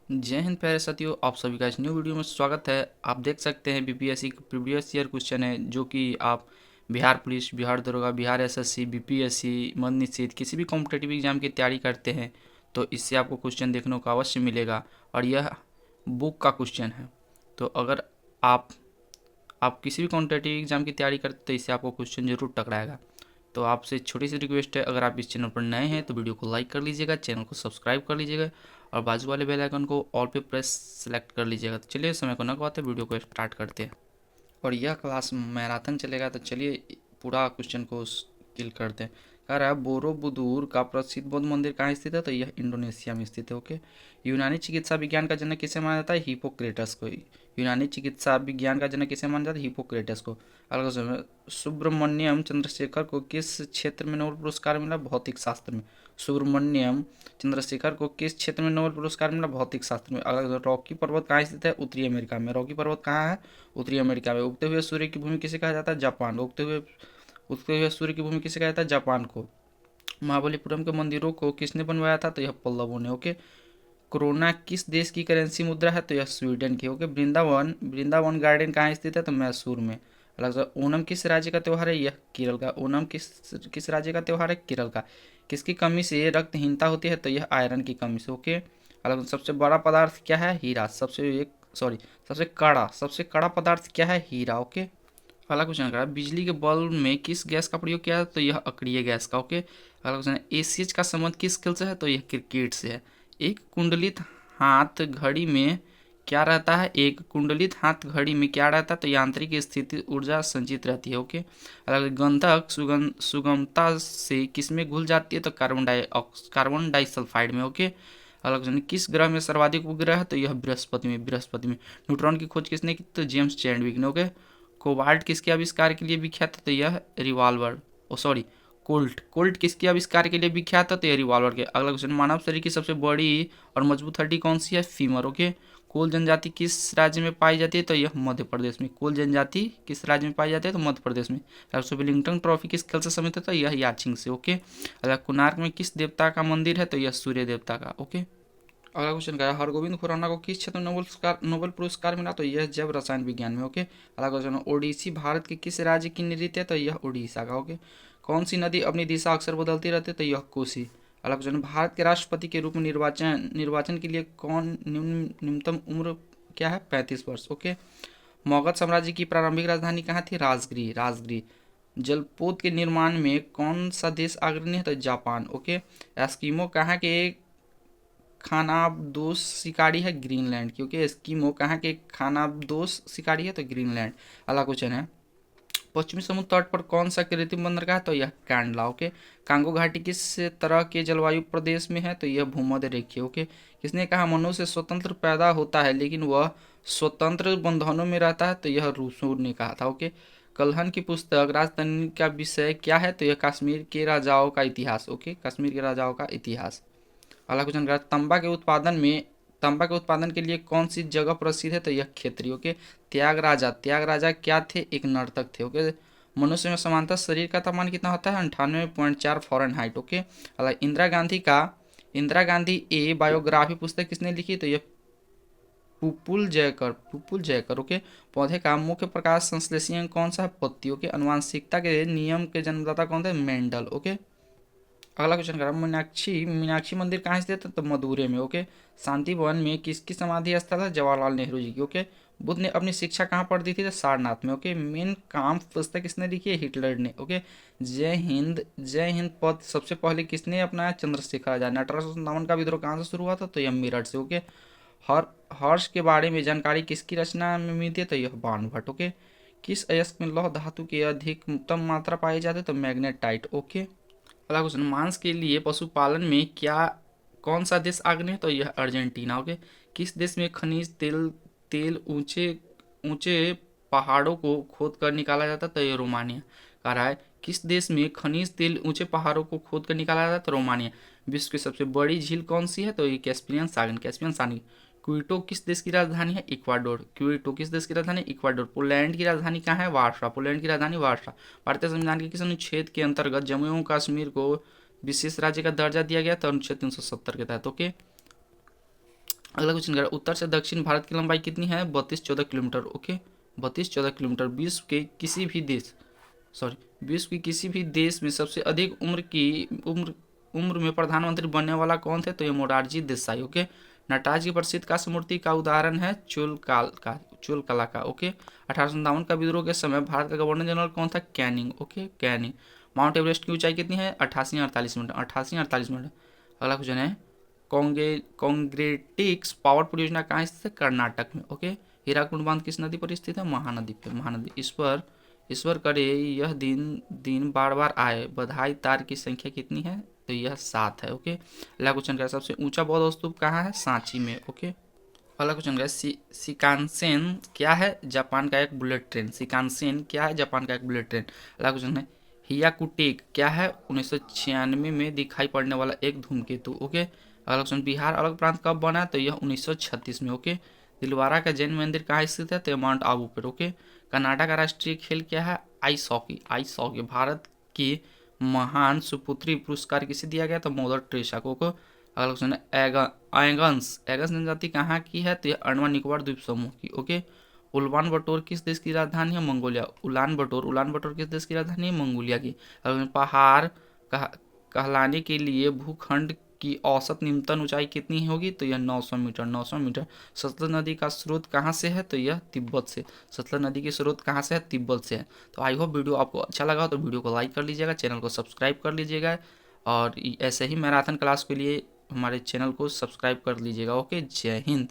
जय हिंद प्यारे साथियों, आप सभी का इस न्यू वीडियो में स्वागत है। आप देख सकते हैं बीपीएससी का प्रीवियस ईयर क्वेश्चन है, जो कि आप बिहार पुलिस, बिहार दरोगा, बिहार एसएससी, बीपीएससी, मद निषेध किसी भी कॉम्पिटेटिव एग्जाम की तैयारी करते हैं तो इससे आपको क्वेश्चन देखने को अवश्य मिलेगा। और यह बुक का क्वेश्चन है, तो अगर आप किसी भी कॉम्पिटेटिव एग्जाम की तैयारी करते तो इससे आपको क्वेश्चन जरूर टकराएगा। तो आपसे छोटी सी रिक्वेस्ट है, अगर आप इस चैनल पर नए हैं तो वीडियो को लाइक कर लीजिएगा, चैनल को सब्सक्राइब कर लीजिएगा और बाजू वाले बेल आइकन को ऑल पे प्रेस सेलेक्ट कर लीजिएगा। तो चलिए समय को न गवाते वीडियो को स्टार्ट करते हैं। और यह क्लास मैराथन चलेगा, तो चलिए पूरा क्वेश्चन को किल करते हैं। कह रहा है बोरोबुदुर का प्रसिद्ध बौद्ध मंदिर कहाँ स्थित है, तो यह इंडोनेशिया में स्थित है। ओके। यूनानी चिकित्सा विज्ञान का जनक किसे माना जाता है, हिपोक्रेटस को। यूनानी चिकित्सा विज्ञान का जनक किसे माना जाता है, हिपोक्रेटस को। अगला क्वेश्चन, सुब्रमण्यम चंद्रशेखर को किस क्षेत्र में नोबेल पुरस्कार मिला, भौतिक शास्त्र में। सुब्रमण्यम चंद्रशेखर को किस क्षेत्र में नोबेल पुरस्कार मिला, भौतिक शास्त्र में। अगला, रॉकी पर्वत कहाँ स्थित है, उत्तरी अमेरिका में। रॉकी पर्वत कहाँ है, उत्तरी अमेरिका में। उगते हुए सूर्य की भूमि किसे कहा जाता है, जापान। उगते हुए सूर्य की भूमि किसे कहा जाता है, जापान को। महाबलीपुरम के मंदिरों को किसने बनवाया था, तो यह पल्लवों ने। ओके। कोरोना किस देश की करेंसी मुद्रा है, तो यह स्वीडन की। ओके। वृंदावन वृंदावन गार्डन कहाँ स्थित है, तो मैसूर में। अलग से, ओणम किस राज्य का त्यौहार है, यह केरल का। ओणम किस किस राज्य का त्यौहार है, केरल का। किसकी कमी से रक्तहीनता होती है, तो यह आयरन की कमी से। ओके। अलग, सबसे बड़ा पदार्थ क्या है, हीरा। सबसे कड़ा पदार्थ क्या है, हीरा। ओके। अगला क्वेश्चन करा, बिजली के बल्ब में किस गैस का प्रयोग किया है, तो यह अक्रिय गैस का। ओके। अगला क्वेश्चन है, एसीएच का संबंध किस खेल से है, तो यह क्रिकेट से है। एक कुंडलित हाथ घड़ी में क्या रहता है, एक कुंडलित हाथ घड़ी में क्या रहता है, तो यांत्रिक स्थिति ऊर्जा संचित रहती है। ओके। अलग, गंधक सुगमता से किसमें घुल जाती है, तो कार्बन डाइसल्फाइड में। ओके। अलग क्वेश्चन, किस ग्रह में सर्वाधिक उपग्रह है, तो यह बृहस्पति में। न्यूट्रॉन की खोज किसने की, तो जेम्स चैडविक ने। ओके। कोबाल्ट किसके आविष्कार के लिए विख्यात है, तो यह रिवॉल्वर, ओ सॉरी, कोल्ट किसके आविष्कार के लिए विख्यात है, तो यह रिवॉल्वर के। अगला क्वेश्चन, मानव शरीर की सबसे बड़ी और मजबूत हड्डी कौन सी है, फीमर। ओके। कोल जनजाति किस राज्य में पाई जाती है, तो यह मध्य प्रदेश में। कोल जनजाति किस राज्य में पाई जाती है, तो मध्य प्रदेश में। विलिंगटन ट्रॉफी किस खेल से संबंधित है, तो यह याचिंग से। ओके। अगला, कोणार्क में किस देवता का मंदिर है, तो यह सूर्य देवता का। ओके। अगला क्वेश्चन क्या है, हरगोविंद खुराना को किस क्षेत्र में नोबेल पुरस्कार मिला, तो यह जैव रसायन विज्ञान में। ओके। अगला क्वेश्चन, ओडिसी भारत के किस राज्य की नृत्य है, तो यह उड़ीसा का। ओके। कौन सी नदी अपनी दिशा अक्सर बदलती रहती है, तो यह कोसी। अगला क्वेश्चन, भारत के राष्ट्रपति के रूप में निर्वाचन के लिए कौन न्यूनतम उम्र क्या है, 35 वर्ष। ओके। मगध साम्राज्य की प्रारंभिक राजधानी कहाँ थी, राजगृह। जलपोत के निर्माण में कौन सा देश अग्रणी है, तो जापान। ओके। एस्किमो कहाँ के खानाबदोश शिकारी है, ग्रीनलैंड, क्योंकि एस्किमो कहाँ के खानाबदोश शिकारी है, तो ग्रीनलैंड। अगला क्वेश्चन है, पश्चिमी समुद्र तट पर कौन सा कृत्रिम बंदरगाह है, तो यह कैंडला। ओके। कांगो घाटी किस तरह के जलवायु प्रदेश में है, तो यह भूमध्य रेखीय। ओके। किसने कहा मनुष्य स्वतंत्र पैदा होता है लेकिन वह स्वतंत्र बंधनों में रहता है, तो यह रूसो ने कहा था। ओके। कल्हन की पुस्तक राजधानी का विषय क्या है, तो यह कश्मीर के राजाओं का इतिहास। ओके। कश्मीर के राजाओं का इतिहास। अगला क्वेश्चन करा, तांबा के उत्पादन के लिए कौन सी जगह प्रसिद्ध है, तो यह खेतरी। ओके। त्यागराजा क्या थे, एक नर्तक थे। ओके। मनुष्य में समानता शरीर का तापमान कितना होता है, 98.4 फॉरेनहाइट। ओके। अगला, इंदिरा गांधी ए बायोग्राफी पुस्तक किसने लिखी, तो यह पुपुल जयकर। ओके। पौधे का मुख्य प्रकाश संश्लेषी अंग कौन सा है, पत्तियों के। अनुवांशिकता के नियम के जन्मदाता कौन थे, मेंडल। ओके। अगला क्वेश्चन करा, मीनाक्षी मीनाक्षी मंदिर कहाँ स्थित है, तो मदुरै में। ओके। शांति भवन में किसकी समाधि स्थल है, जवाहरलाल नेहरू जी की। ओके। बुद्ध ने अपनी शिक्षा कहाँ पढ़ दी थी, तो सारनाथ में। ओके। मेन काम पुस्तक किसने लिखी है, हिटलर ने। ओके। जय हिंद पद सबसे पहले किसने अपनाया, चंद्रशेखर आजाद ने। 1857 का विद्रोह कहाँ से शुरू हुआ था, तो यह मेरठ से। ओके। हर हर्ष के बारे में जानकारी किसकी रचना में मिलती है, तो यह बाणभट्ट। ओके। किस अयस्क में लौह धातु की अधिकतम मात्रा पाई जाती है, तो मैग्नेटाइट। ओके। अगला क्वेश्चन, मांस के लिए पशुपालन में कौन सा देश आग्रही है, तो यह अर्जेंटीना। ओके। किस देश में खनिज तेल तेल ऊंचे ऊंचे पहाड़ों को खोद कर निकाला जाता है, तो यह रोमानिया। कह रहा है, किस देश में खनिज तेल ऊंचे पहाड़ों को खोद कर निकाला जाता है, तो रोमानिया। विश्व की सबसे बड़ी झील कौन सी है, तो ये कैस्पियन सागर। क्विटो किस देश की राजधानी है, इक्वाडोर। क्विटो किस देश की राजधानी, इक्वाडोर। पोलैंड की राजधानी कहाँ है, वार्सा। पोलैंड की राजधानी वार्सा। भारतीय संविधान के किस अनुच्छेद के अंतर्गत जम्मू एवं कश्मीर को विशेष राज्य का दर्जा दिया गया था, अनुच्छेद 370 के तहत। ओके। अगला क्वेश्चन कह रहा है उत्तर से दक्षिण भारत की लंबाई कितनी है? 32-14 किलोमीटर। Okay, 32-14 kilometre. विश्व के किसी भी देश में सबसे अधिक उम्र में प्रधानमंत्री बनने वाला कौन थे? तो ये मोरारजी देसाई। ओके, नटराज की प्रसिद्ध कांस्य मूर्ति का उदाहरण है चोल कला का। ओके, 1857 का विद्रोह के समय भारत का गवर्नर जनरल कौन था? Canning. Okay, Canning. Mount Everest की ऊंचाई कितनी है? 88-48 मीटर। 88-48 मीटर। अगला क्वेश्चन है कांग्रेटिक्स पावर परियोजना कहाँ स्थित है? कर्नाटक में। ओके, हीराकुंड बांध किस नदी पर स्थित है? महानदी पे। महानदी। ईश्वर करे यह दिन बार बार आए, बधाई तार की संख्या कितनी है? तो यह 7 है। ओके, अगला क्वेश्चन का सबसे ऊंचा बौद्ध स्तूप कहाँ है? सांची में। ओके, अगला क्वेश्चन है शिकानसेन क्या है? जापान का एक बुलेट ट्रेन। शिकानसेन क्या है? जापान का एक बुलेट ट्रेन। अगला क्वेश्चन है हियाकुटेक क्या है? 1996 में दिखाई पड़ने वाला एक धूमकेतु। ओके, अगला क्वेश्चन बिहार अलग प्रांत कब बना? तो यह 1936 में। ओके, दिलवारा का जैन मंदिर कहाँ स्थित है? तो माउंट आबू पर। ओके, कनाडा का राष्ट्रीय खेल क्या है? Ice hockey. Ice hockey. Bharat की महान सुपुत्री पुरस्कार किसे दिया गया? तो मदर टेरेसा को। अगला क्वेश्चन है एगन्स जनजाति कहाँ की है? तो यह अंडमान निकोबार द्वीप समूह की। ओके, उलान बटोर किस देश की राजधानी है? मंगोलिया। उलान बटोर किस देश की राजधानी है? मंगोलिया की। अगला पहाड़ कहलाने के लिए भूखंड की औसत न्यूनतम ऊंचाई कितनी होगी? तो यह 900 मीटर। 900 मीटर। सतलज नदी का स्रोत कहाँ से है? तो यह तिब्बत से। सतलज नदी के स्रोत कहाँ से है? तिब्बत से है। तो आई होप वीडियो आपको अच्छा लगा तो वीडियो को लाइक कर लीजिएगा, चैनल को सब्सक्राइब कर लीजिएगा और ऐसे ही मैराथन क्लास के लिए हमारे चैनल को सब्सक्राइब कर लीजिएगा। ओके, जय हिंद।